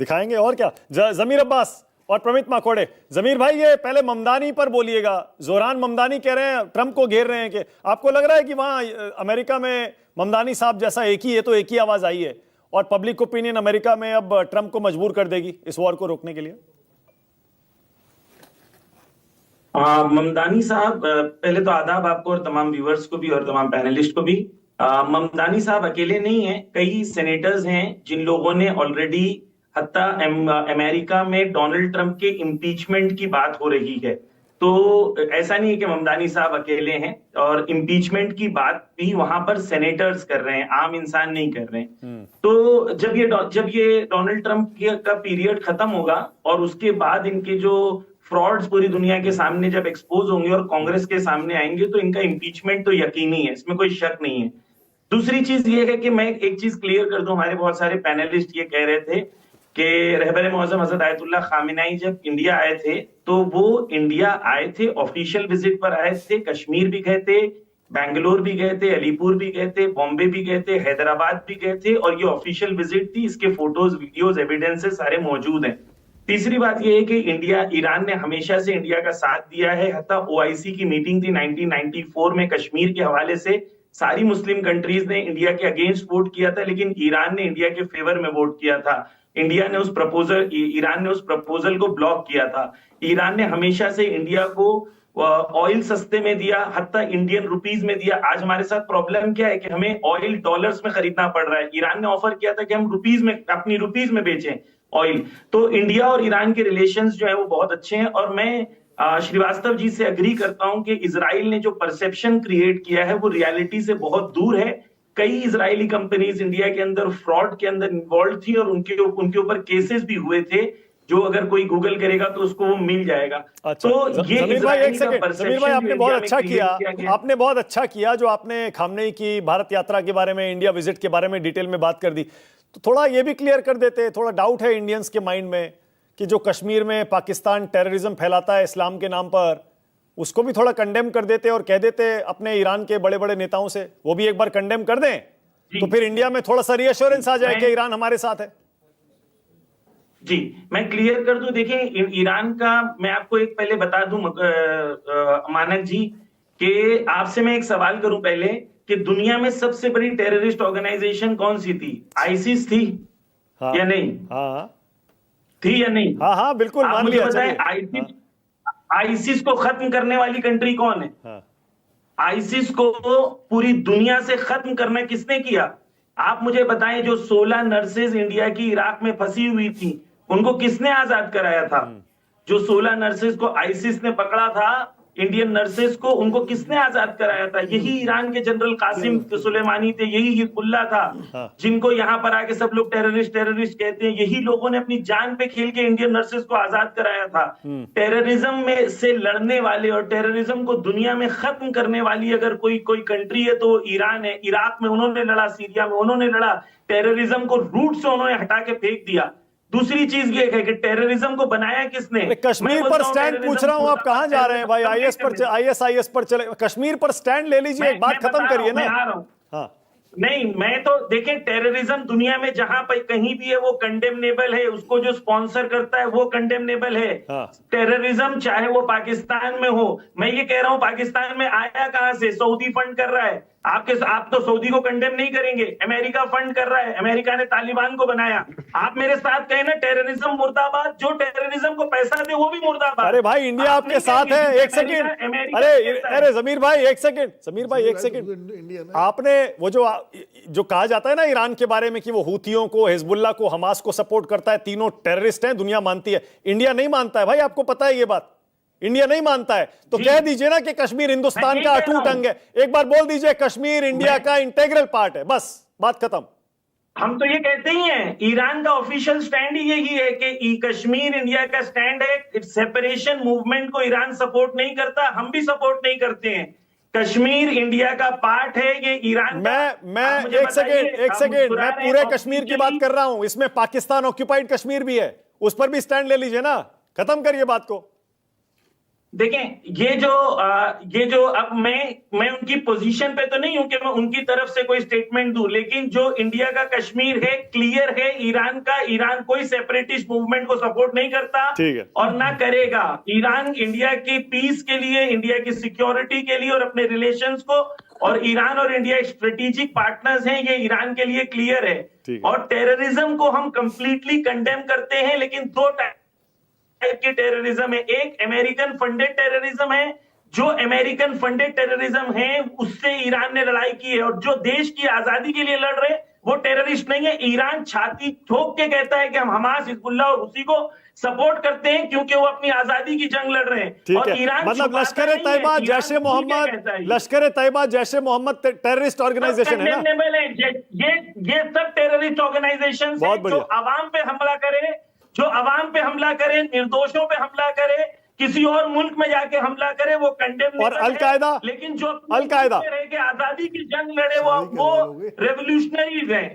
दिखाएंगे और क्या। जमीर अब्बास और प्रमित माकोड़े। जमीर भाई, ये पहले ममदानी पर बोलिएगा। जोहरान ममदानी कह रहे हैं, ट्रंप को घेर रहे हैं कि आपको लग रहा है कि वहां अमेरिका में ममदानी साहब जैसा एक ही है, तो एक ही आवाज आई है और पब्लिक ओपिनियन अमेरिका में अब ट्रंप को मजबूर कर देगी इस वॉर को रोकने के लिए? ममदानी साहब, पहले तो आदाब आपको और तमाम व्यूअर्स को भी और तमाम पैनलिस्ट को भी। ममदानी साहब अकेले नहीं हैं, कई सेनेटर्स हैं जिन लोगों ने ऑलरेडी, हत्ता अमेरिका में डोनाल्ड ट्रंप के इम्पीचमेंट की बात हो रही है, तो ऐसा नहीं है कि ममदानी साहब अकेले हैं, और इम्पीचमेंट की बात भी वहां पर सेनेटर्स कर रहे हैं, आम इंसान नहीं कर रहे हैं। तो जब ये डोनाल्ड ट्रंप का पीरियड खत्म होगा और उसके बाद इनके जो फ्रॉड्स पूरी दुनिया के सामने जब एक्सपोज होंगे और कांग्रेस के सामने आएंगे, तो इनका इम्पीचमेंट तो यकीनी है, इसमें कोई शक नहीं है। दूसरी चीज ये है कि मैं एक चीज क्लियर कर दूं, हमारे बहुत सारे पैनलिस्ट ये कह रहे थे कि रहबर मौजम हजरत आयतुल्लाह खामेनी जब इंडिया आए थे, तो वो इंडिया आए थे, ऑफिशियल विजिट पर आए थे, कश्मीर भी गए थे, बैंगलोर भी गए थे, अलीपुर भी गए थे, बॉम्बे भी गए थे, हैदराबाद भी गए थे, और ये ऑफिशियल विजिट थी, इसके फोटोज, वीडियोज, एविडेंसेस सारे मौजूद हैं। तीसरी बात यह है कि ईरान ने हमेशा से इंडिया का साथ दिया है। हत्ता ओआईसी की मीटिंग थी 1994 में, कश्मीर के हवाले से सारी मुस्लिम कंट्रीज ने इंडिया के अगेंस्ट वोट किया था, लेकिन ईरान ने इंडिया के फेवर में वोट किया था। ईरान ने उस प्रपोजल को ब्लॉक किया था। ईरान ने हमेशा से इंडिया को ऑयल सस्ते में दिया, हत्ता इंडियन रुपीज में दिया। आज हमारे साथ प्रॉब्लम क्या है कि हमें ऑयल डॉलर्स में खरीदना पड़ रहा है। ईरान ने ऑफर किया था कि हम अपनी रुपीज में बेचें ऑयल। तो इंडिया और ईरान के रिलेशंस जो है वो बहुत अच्छे हैं, और मैं श्रीवास्तव जी से अग्री करता हूं कि इजराइल ने जो परसेप्शन क्रिएट किया है वो रियलिटी से बहुत दूर है। कई इजरायली कंपनीज इंडिया के अंदर फ्रॉड के अंदर इन्वॉल्व थी, और उनके ऊपर केसेस भी हुए थे, जो अगर कोई गूगल करेगा तो उसको वो मिल जाएगा। अच्छा, तो ये जमीर भाई एक सेकंड, जमीर भाई आपने बहुत अच्छा किया, आपने बहुत अच्छा किया जो आपने खामनेई की भारत यात्रा के बारे में, इंडिया विजिट के बारे में डिटेल में बात कर दी। तो थोड़ा ये भी क्लियर कर देते, थोड़ा डाउट है इंडियंस के माइंड में कि जो कश्मीर में पाकिस्तान टेररिज्म फैलाता है इस्लाम के नाम पर, उसको भी थोड़ा कंडेम कर देते और कह देते अपने ईरान के बड़े बड़े नेताओं से, वो भी एक बार कंडेम कर दें, तो फिर इंडिया में थोड़ा सा रीअश्योरेंस आ जाए कि ईरान हमारे साथ है। जी, मैं क्लियर कर दूं। देखिए, ईरान का मैं आपको एक पहले बता दूं मानक जी, कि आपसे मैं एक सवाल करूं पहले कि दुनिया में सबसे बड़ी टेररिस्ट ऑर्गेनाइजेशन कौन सी थी? आईसिस थी? हाँ, या नहीं? हाँ, थी या नहीं? हाँ, हाँ, बिल्कुल आप मान मुझे लिया। बताएं, आईसिस को खत्म करने वाली कंट्री कौन है? हाँ, आईसिस को पूरी दुनिया से खत्म करना किसने किया? आप मुझे बताएं, जो 16 नर्सेज इंडिया की इराक में फंसी हुई थी, उनको किसने आजाद कराया था? जो 16 नर्सेज को आईसिस ने पकड़ा था, इंडियन नर्सेज को, उनको किसने आजाद कराया था? यही ईरान के जनरल कासिम सुलेमानी थे, यही हिजबुल्लाह था, जिनको यहां पर आके सब लोग टेररिस्ट कहते हैं। यही लोगों ने अपनी जान पे खेल के इंडियन नर्सेज को आजाद कराया था। टेररिज्म में से लड़ने वाले और टेररिज्म को दुनिया में खत्म करने वाली अगर कोई कंट्री है तो ईरान है। इराक में उन्होंने लड़ा, सीरिया में उन्होंने लड़ा, टेररिज्म को रूट से उन्होंने हटा के फेंक दिया। दूसरी चीज ये है कि टेररिज्म को बनाया किसने? कश्मीर पर स्टैंड पूछ रहा हूं, आप कहां जा रहे हैं भाई? आईएसआईएस पर चले, कश्मीर पर स्टैंड ले लीजिए, एक बात खत्म करिए ना। हाँ, नहीं, मैं तो देखें, टेररिज्म दुनिया में जहां पर कहीं भी है वो कंडेमनेबल है, उसको जो स्पॉन्सर करता है वो कंडेमनेबल है। टेररिज्म चाहे वो पाकिस्तान में हो, मैं ये कह रहा हूं पाकिस्तान में आया कहां से? सऊदी फंड कर रहा है। आप तो सऊदी को कंडेम नहीं करेंगे, अमेरिका फंड कर रहा है, अमेरिका ने तालिबान को बनाया। आप मेरे साथ कहें ना, टेररिज्म मुर्दाबाद, जो टेररिज्म को पैसा दे वो भी मुर्दाबाद। अरे भाई, इंडिया आपके साथ है। एक सेकंड, अरे जमीर भाई एक सेकंड, आपने वो जो कहा जाता है ना ईरान के बारे में कि वो हूथियों को, हिजबुल्लाह को, हमास को सपोर्ट करता है, तीनों टेररिस्ट हैं, दुनिया मानती है, इंडिया नहीं मानता है भाई, आपको पता है ये बात, इंडिया नहीं मानता है। तो कह दीजिए ना कि कश्मीर हिंदुस्तान का अटूट अंग है, एक बार बोल दीजिए कश्मीर इंडिया का इंटेग्रल पार्ट है, बस बात खत्म। हम तो ये कहते ही हैं, ईरान का ऑफिशियल स्टैंड ही यही है कि कश्मीर इंडिया का स्टैंड है। सेपरेशन मूवमेंट को ईरान सपोर्ट नहीं करता, हम भी सपोर्ट नहीं करते हैं। कश्मीर इंडिया का पार्ट है, ये ईरान मैं एक सेकेंड, मैं पूरे कश्मीर की बात कर रहा हूं, इसमें पाकिस्तान ऑक्यूपाइड कश्मीर भी है, उस पर भी स्टैंड ले लीजिए ना, खत्म करिए बात को। देखें, ये जो अब मैं उनकी पोजीशन पे तो नहीं हूं कि मैं उनकी तरफ से कोई स्टेटमेंट दूं, लेकिन जो इंडिया का कश्मीर है क्लियर है, ईरान कोई सेपरेटिस्ट मूवमेंट को सपोर्ट नहीं करता ठीक है। और ना करेगा। ईरान इंडिया की पीस के लिए, इंडिया की सिक्योरिटी के लिए और अपने रिलेशंस को, और ईरान और इंडिया स्ट्रेटेजिक पार्टनर्स हैं, ये ईरान के लिए क्लियर है। और टेररिज्म को हम कंप्लीटली कंडेम करते हैं, लेकिन दो टाइप की टेररिज्म है। एक अमेरिकन फंडेड टेररिज्म है, जो अमेरिकन फंडेड टेररिज्म है उससे ईरान ने लड़ाई की है, और जो देश की आजादी के लिए लड़ रहे वो टेररिस्ट नहीं है। ईरान छाती ठोक के कहता है कि हम हमास, हिजबुल्लाह और हुसी को सपोर्ट करते हैं क्योंकि वो अपनी आजादी की जंग लड़ रहे हैं। ठीक और है, ईरान मतलब लश्कर तैयबा जैशे मोहम्मद, लश्कर तैयबा जैशे मोहम्मद टेररिस्ट ऑर्गेनाइजेशन है ना? ये सब टेररिस्ट ऑर्गेनाइजेशन जो आवाम पे हमला करे, निर्दोषों पे हमला करे, किसी और मुल्क में जाके हमला करे, वो कंडेम। और अलकायदा, लेकिन जो अलकायदा आजादी की जंग लड़े वो रेवोल्यूशनरीज हैं।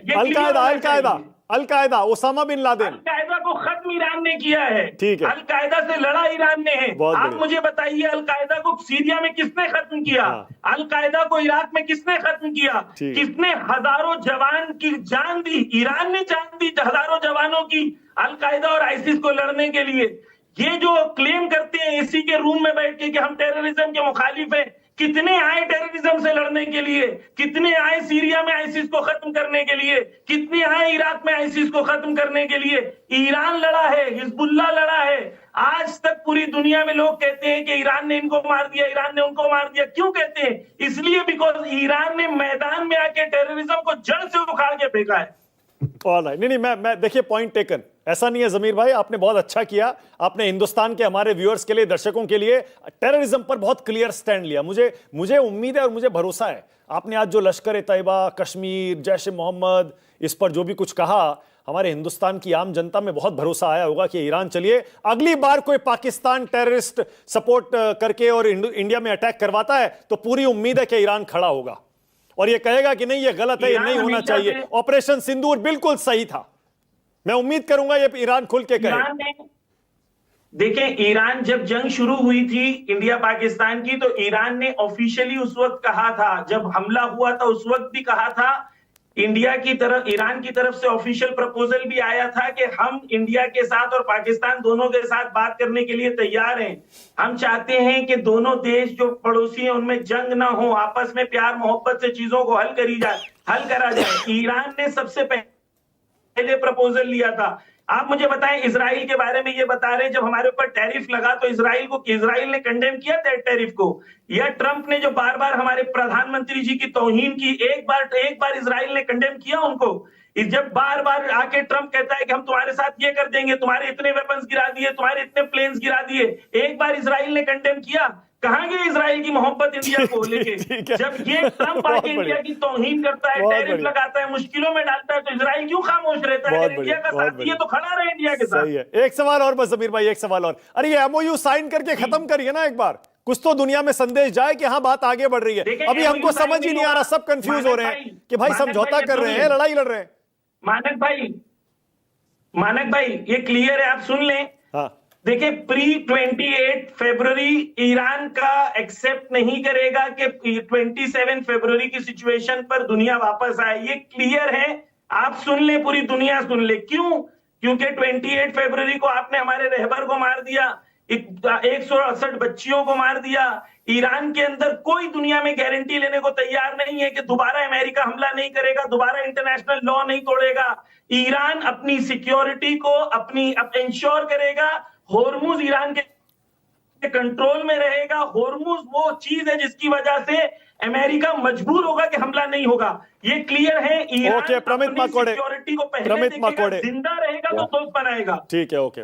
Al Qaeda Osama bin Laden, al Qaeda को खत्म ईरान ने किया है। ठीक है, अलकायदा से लड़ा ईरान ने है। आप मुझे बताइए, अलकायदा को सीरिया में किसने खत्म किया? अलकायदा को इराक में किसने खत्म किया? किसने हजारों जवान की जान दी? ईरान ने जान दी हजारों जवानों की अलकायदा और आईसिस को लड़ने के लिए। ये जो क्लेम करते हैं एसी के रूम में बैठ के कि हम टेररिज्म के मुखालिफ हैं, कितने आए टेररिज्म से लड़ने के लिए? कितने आए सीरिया में आईसिस को खत्म करने के लिए? कितने आए इराक में आईसिस को खत्म करने के लिए? ईरान लड़ा है, हिजबुल्लाह लड़ा है। आज तक पूरी दुनिया में लोग कहते हैं कि ईरान ने इनको मार दिया, ईरान ने उनको मार दिया। क्यों कहते हैं? इसलिए बिकॉज ईरान ने मैदान में आके टेररिज्म को जड़ से उखाड़ के फेंका है। नहीं, मैं देखिए, पॉइंट टेकन। ऐसा नहीं है जमीर भाई, आपने बहुत अच्छा किया, आपने हिंदुस्तान के हमारे व्यूअर्स के लिए, दर्शकों के लिए टेररिज्म पर बहुत क्लियर स्टैंड लिया। मुझे उम्मीद है और मुझे भरोसा है, आपने आज जो लश्कर तैयबा, कश्मीर, जैश मोहम्मद, इस पर जो भी कुछ कहा, हमारे हिंदुस्तान की आम जनता में बहुत भरोसा आया होगा कि ईरान, चलिए अगली बार कोई पाकिस्तान टेररिस्ट सपोर्ट करके और इंडिया में अटैक करवाता है तो पूरी उम्मीद है कि ईरान खड़ा होगा और ये कहेगा कि नहीं, ये गलत है, ये नहीं होना चाहिए, ऑपरेशन सिंदूर बिल्कुल सही था। मैं उम्मीद करूंगा ये ईरान खुल के कहे। देखें, ईरान जब जंग शुरू हुई थी इंडिया पाकिस्तान की, तो ईरान ने ऑफिशियली उस वक्त कहा था, जब हमला हुआ था उस वक्त भी कहा था, इंडिया की तरफ, ईरान की तरफ से ऑफिशियल प्रपोजल भी आया था कि हम इंडिया के साथ और पाकिस्तान दोनों के साथ बात करने के लिए तैयार हैं। हम चाहते हैं कि दोनों देश जो पड़ोसी हैं उनमें जंग ना हो, आपस में प्यार मोहब्बत से चीजों को हल करा जाए। ईरान ने सबसे पहले प्रपोजल लिया था। आप मुझे बताएं, इजराइल के बारे में ये बता रहे, जब हमारे ऊपर टैरिफ लगा तो इजराइल ने कंडेम किया था टैरिफ को, या ट्रंप ने जो बार बार हमारे प्रधानमंत्री जी की तौहीन की, एक बार इजराइल ने कंडेम किया उनको? जब बार बार आके ट्रंप कहता है कि हम तुम्हारे साथ ये कर देंगे, तुम्हारे इतने वेपन्स गिरा दिए, तुम्हारे इतने प्लेन्स गिरा दिए, एक बार इजराइल ने कंडेम किया? कहां गए इजराइल की मोहब्बत इंडिया को लेके? जब ये ट्रंप आके इंडिया की तौहीन करता है, टैरिफ लगाता है, मुश्किलों में डालता है, तो इजराइल क्यों खामोश रहता है? इंडिया का साथ दिए तो खड़ा रहे इंडिया के साथ। सही है। एक सवाल और बस जमीर भाई, एक सवाल और। अरे ये एमओयू साइन करके खत्म करिए ना एक बार, कुछ तो दुनिया में संदेश जाए कि हाँ बात आगे बढ़ रही है। अभी हमको समझ ही नहीं आ रहा, सब कंफ्यूज हो रहे हैं कि भाई समझौता कर रहे हैं, लड़ाई लड़ रहे हैं। मानक भाई ये क्लियर है, आप सुन लें। हाँ, देखिए, प्री 28 फरवरी ईरान का एक्सेप्ट नहीं करेगा कि 27 फरवरी की सिचुएशन पर दुनिया वापस आए, ये क्लियर है। आप सुन ले, पूरी दुनिया सुन ले। क्यों? क्योंकि 28 फरवरी को आपने हमारे रहबर को मार दिया, 168 बच्चियों को मार दिया। ईरान के अंदर कोई दुनिया में गारंटी लेने को तैयार नहीं है कि दोबारा अमेरिका हमला नहीं करेगा, दोबारा इंटरनेशनल लॉ नहीं तोड़ेगा। ईरान अपनी सिक्योरिटी को इंश्योर करेगा। होर्मुज ईरान के कंट्रोल में रहेगा। होर्मुज वो चीज है जिसकी वजह से अमेरिका मजबूर होगा कि हमला नहीं होगा, ये क्लियर है। ईरान अपनी सिक्योरिटी को पहले देखेगा, जिंदा रहेगा तो दोस्त बनाएगा। ठीक है, ओके।